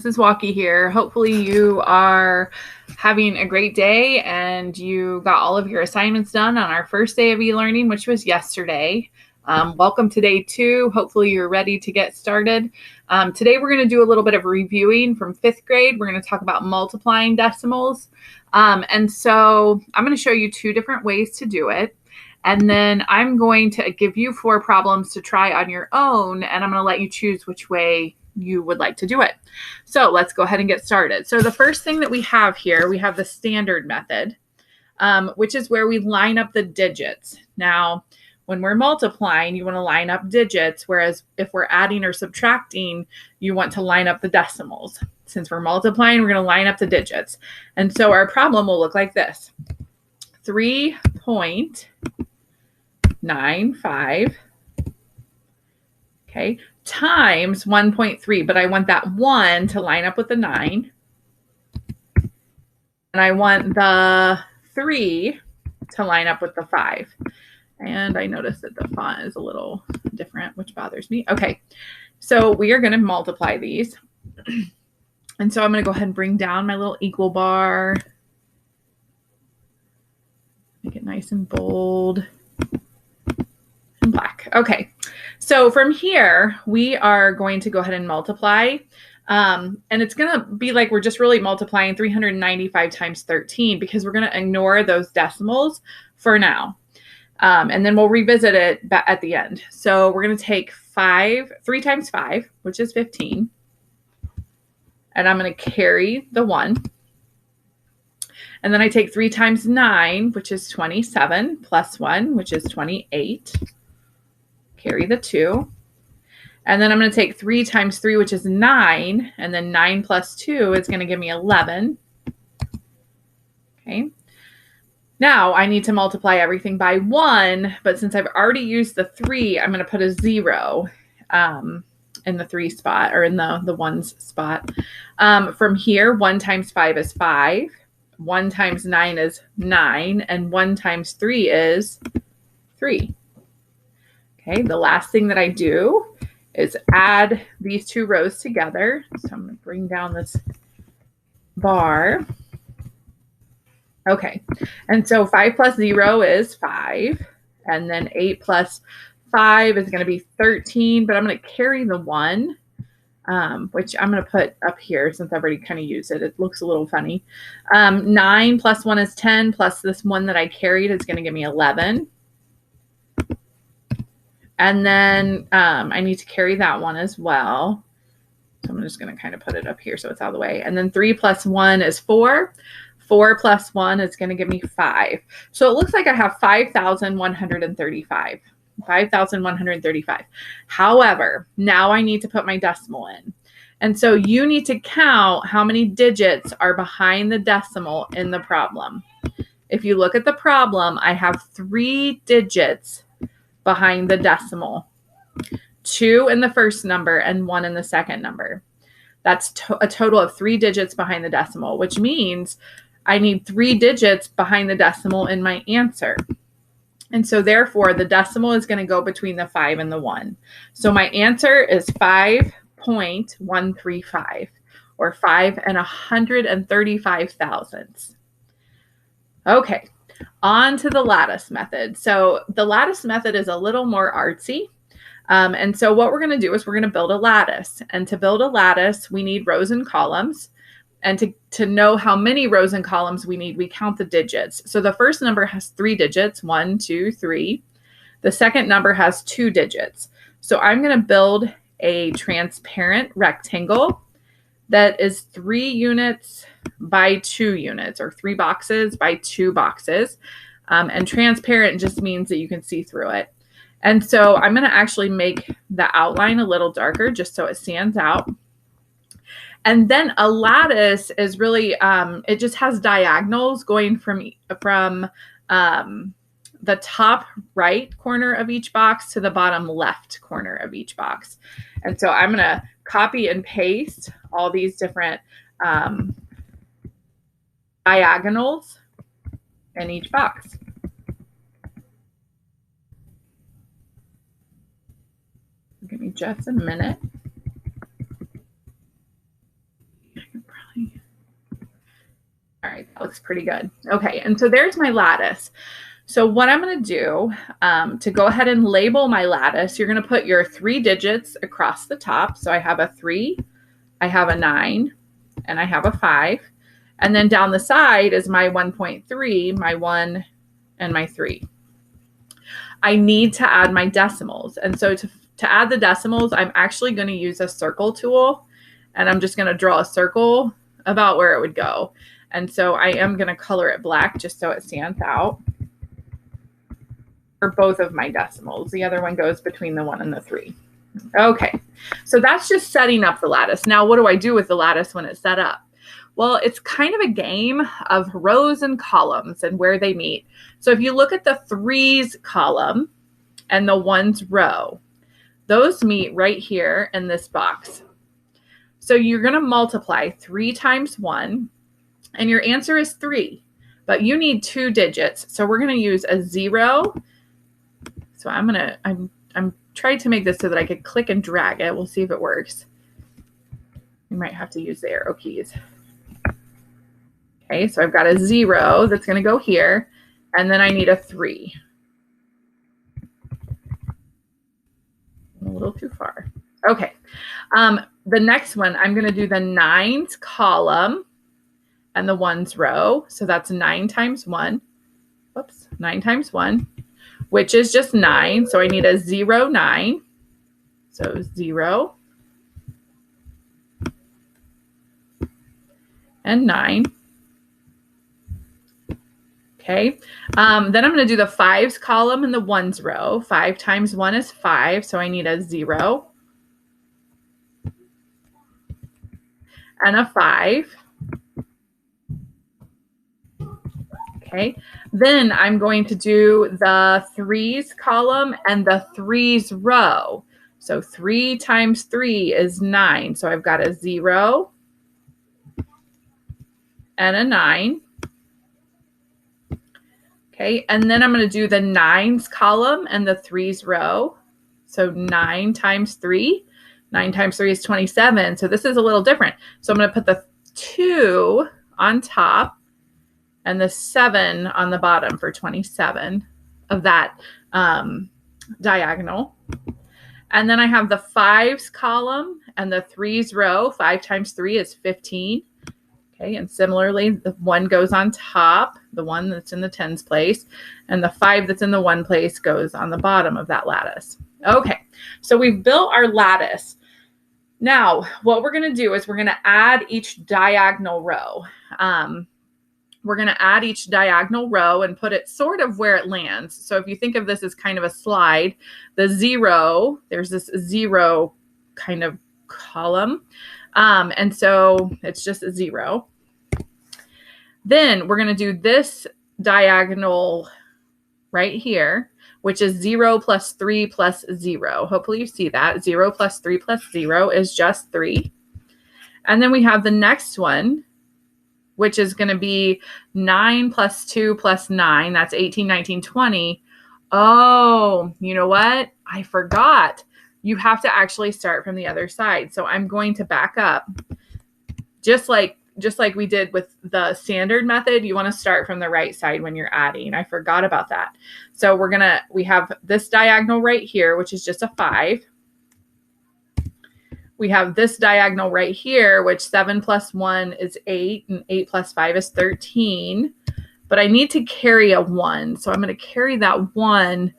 Mrs. Walkie here. Hopefully you are having a great day and you got all of your assignments done on our first day of e-learning, which was yesterday. Welcome to day 2. Hopefully you're ready to get started. Today we're going to do a little bit of reviewing from 5th grade. We're going to talk about multiplying decimals. And so I'm going to show you 2 different ways to do it. And then I'm going to give you 4 problems to try on your own, and I'm going to let you choose which way you would like to do it. So let's go ahead and get started. So the first thing that we have here, we have the standard method, which is where we line up the digits. Now, when we're multiplying, you want to line up digits, whereas if we're adding or subtracting, you want to line up the decimals. Since we're multiplying, we're going to line up the digits. And so our problem will look like this. 3.95, okay, times 1.3, but I want that 1 to line up with the 9, and I want the 3 to line up with the 5. And I noticed that the font is a little different, which bothers me. Okay, so we are going to multiply these. And so I'm going to go ahead and bring down my little equal bar. Make it nice and bold and black. Okay, so from here, we are going to go ahead and multiply. And it's going to be like we're just really multiplying 395 times 13 because we're going to ignore those decimals for now. And then we'll revisit it at the end. So we're going to take 3 times 5, which is 15. And I'm going to carry the 1. And then I take 3 times 9, which is 27, plus 1, which is 28. Carry the 2. And then I'm going to take 3 times 3, which is 9. And then 9 plus 2 is going to give me 11. Okay. Now I need to multiply everything by 1, but since I've already used the 3, I'm going to put a 0 in the 3 spot, or in the 1s spot. From here, 1 times 5 is 5. 1 times 9 is 9, and 1 times 3 is 3. Okay, the last thing that I do is add these 2 rows together. So I'm going to bring down this bar. Okay, and so 5 plus 0 is 5, and then 8 plus 5 is going to be 13, but I'm going to carry the 1, which I'm going to put up here since I've already kind of used it. It looks a little funny. 9 plus 1 is 10, plus this 1 that I carried is going to give me 11. And then I need to carry that 1 as well. So I'm just going to kind of put it up here so it's out of the way. And then 3 plus 1 is 4. 4 plus 1 is going to give me 5. So it looks like I have 5,135. 5,135. However, now I need to put my decimal in. And so you need to count how many digits are behind the decimal in the problem. If you look at the problem, I have 3 digits behind the decimal. 2 in the first number and 1 in the second number. That's a total of 3 digits behind the decimal, which means I need 3 digits behind the decimal in my answer. And so therefore, the decimal is going to go between the 5 and the 1. So my answer is 5.135, or 5 and 135 thousandths. Okay, on to the lattice method. So the lattice method is a little more artsy. And so what we're going to do is we're going to build a lattice. And to build a lattice, we need rows and columns. And to know how many rows and columns we need, we count the digits. So the first number has 3 digits, 1, 2, 3. The second number has 2 digits. So I'm going to build a transparent rectangle that is 3 units by 2 units, or 3 boxes by 2 boxes. And transparent just means that you can see through it. And so I'm going to actually make the outline a little darker just so it stands out. And then a lattice is really, it just has diagonals going from the top right corner of each box to the bottom left corner of each box. And so I'm going to copy and paste all these different diagonals in each box. Give me just a minute. All right, that looks pretty good. Okay, and so there's my lattice. So what I'm going to do to go ahead and label my lattice, you're going to put your 3 digits across the top. So I have a 3, I have a 9, and I have a 5. And then down the side is my 1.3, my 1, and my 3. I need to add my decimals. And so to add the decimals, I'm actually going to use a circle tool. And I'm just going to draw a circle about where it would go. And so I am going to color it black just so it stands out for both of my decimals. The other one goes between the 1 and the 3. Okay, so that's just setting up the lattice. Now, what do I do with the lattice when it's set up? Well, it's kind of a game of rows and columns and where they meet. So if you look at the 3's column and the 1's row, those meet right here in this box. So you're going to multiply 3 times 1, and your answer is 3. But you need 2 digits, so we're going to use a 0. So I'm trying to make this so that I could click and drag it. We'll see if it works. You might have to use the arrow keys. Okay, so I've got a 0 that's going to go here, and then I need a 3. A little too far. Okay, the next one, I'm going to do the 9's column and the 1's row. So that's 9 times 1. Whoops, 9 times 1, which is just 9. So I need a 0, 9. So 0 and 9. Okay, then I'm going to do the 5's column and the 1's row. 5 times 1 is 5, so I need a 0 and a 5. Okay, then I'm going to do the 3's column and the 3's row. So 3 times 3 is 9, so I've got a 0 and a 9. Okay, and then I'm going to do the 9's column and the 3's row. So 9 times 3. 9 times 3 is 27. So this is a little different. So I'm going to put the 2 on top and the 7 on the bottom for 27 of that diagonal. And then I have the 5's column and the 3's row. 5 times 3 is 15. Okay, and similarly, the 1 goes on top, the 1 that's in the 10's place, and the 5 that's in the 1 place goes on the bottom of that lattice. Okay, so we've built our lattice. Now, what we're going to do is we're going to add each diagonal row. We're going to add each diagonal row and put it sort of where it lands. So if you think of this as kind of a slide, the 0, there's this 0 kind of column. And so it's just a 0. Then we're going to do this diagonal right here, which is 0 plus 3 plus 0. Hopefully you see that. 0 plus 3 plus 0 is just 3. And then we have the next one, which is going to be 9 plus 2 plus 9. That's 18, 19, 20. Oh, you know what? I forgot. You have to actually start from the other side. So I'm going to back up. Just like we did with the standard method, you want to start from the right side when you're adding. I forgot about that. So we have this diagonal right here, which is just a 5. We have this diagonal right here, which 7 plus 1 is 8, and 8 plus 5 is 13. But I need to carry a 1. So I'm going to carry that 1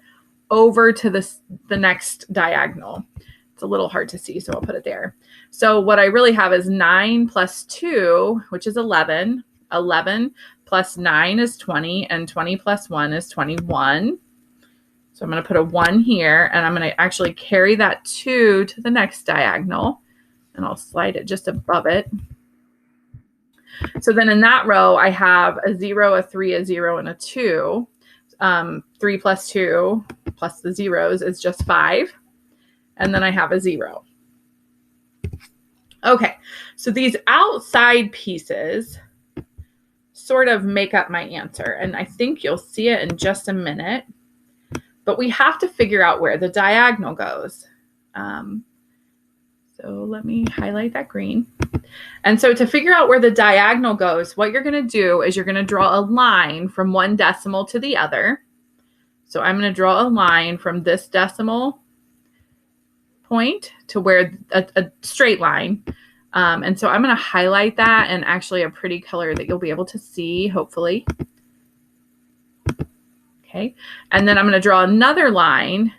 over to the next diagonal. It's a little hard to see, so I'll put it there. So what I really have is 9 plus 2, which is 11. 11 plus 9 is 20, and 20 plus 1 is 21. So I'm going to put a 1 here, and I'm going to actually carry that 2 to the next diagonal, and I'll slide it just above it. So then in that row, I have a 0, a 3, a 0, and a 2. 3 plus 2 plus the zeros is just 5. And then I have a 0. Okay, so these outside pieces sort of make up my answer. And I think you'll see it in just a minute. But we have to figure out where the diagonal goes. So So let me highlight that green. And so to figure out where the diagonal goes, what you're going to do is you're going to draw a line from one decimal to the other. So I'm going to draw a line from this decimal point to where a straight line. And so I'm going to highlight that in actually a pretty color that you'll be able to see, hopefully. Okay. And then I'm going to draw another line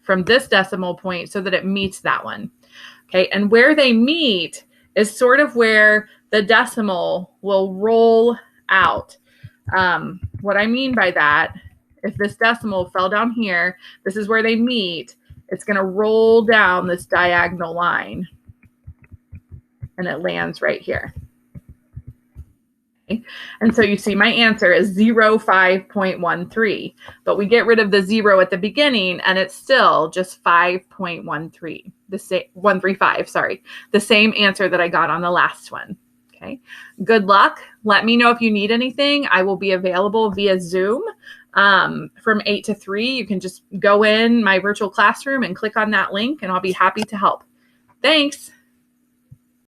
from this decimal point so that it meets that one. Okay. And where they meet is sort of where the decimal will roll out. What I mean by that, if this decimal fell down here, this is where they meet. It's going to roll down this diagonal line and it lands right here. Okay. And so you see my answer is 05.13, but we get rid of the 0 at the beginning and it's still just 5.13, the same 135, sorry, the same answer that I got on the last one. Okay. Good luck. Let me know if you need anything. I will be available via Zoom from 8 to 3. You can just go in my virtual classroom and click on that link and I'll be happy to help. Thanks.